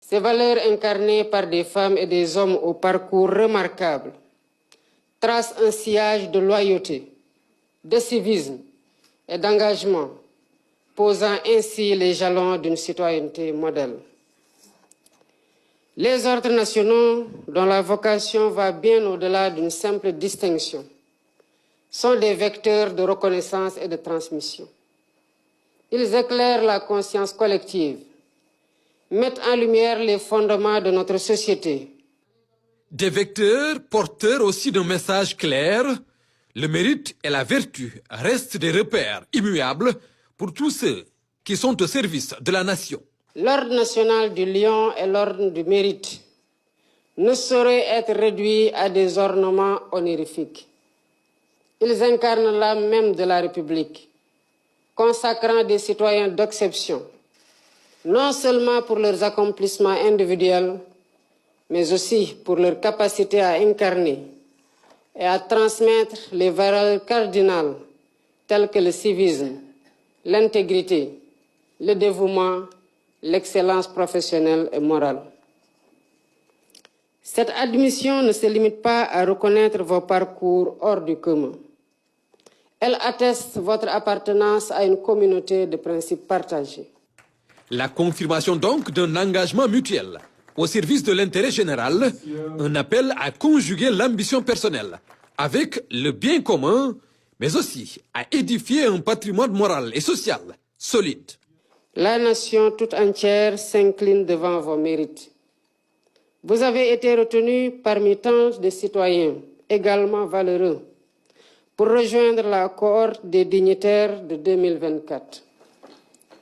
Ces valeurs incarnées par des femmes et des hommes au parcours remarquable tracent un sillage de loyauté, de civisme et d'engagement, posant ainsi les jalons d'une citoyenneté modèle. Les ordres nationaux, dont la vocation va bien au-delà d'une simple distinction, sont des vecteurs de reconnaissance et de transmission. Ils éclairent la conscience collective, mettent en lumière les fondements de notre société. Des vecteurs porteurs aussi d'un message clair, le mérite et la vertu restent des repères immuables pour tous ceux qui sont au service de la nation. L'ordre national du Lion et l'ordre du mérite ne sauraient être réduits à des ornements honorifiques. Ils incarnent l'âme même de la République, consacrant des citoyens d'exception, non seulement pour leurs accomplissements individuels, mais aussi pour leur capacité à incarner et à transmettre les valeurs cardinales telles que le civisme, l'intégrité, le dévouement, l'excellence professionnelle et morale. Cette admission ne se limite pas à reconnaître vos parcours hors du commun. Elle atteste votre appartenance à une communauté de principes partagés. La confirmation donc d'un engagement mutuel au service de l'intérêt général, un appel à conjuguer l'ambition personnelle avec le bien commun, mais aussi à édifier un patrimoine moral et social solide. La nation toute entière s'incline devant vos mérites. Vous avez été retenus parmi tant de citoyens également valeureux pour rejoindre la cohorte des dignitaires de 2024.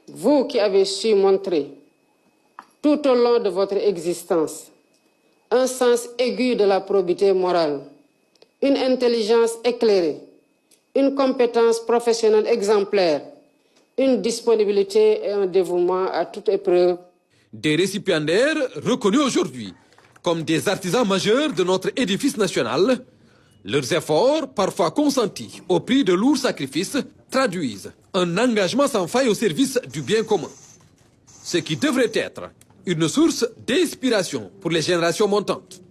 Vous qui avez su montrer tout au long de votre existence un sens aigu de la probité morale, une intelligence éclairée, une compétence professionnelle exemplaire, une disponibilité et un dévouement à toute épreuve. Des récipiendaires reconnus aujourd'hui comme des artisans majeurs de notre édifice national, leurs efforts, parfois consentis au prix de lourds sacrifices, traduisent un engagement sans faille au service du bien commun. Ce qui devrait être une source d'inspiration pour les générations montantes.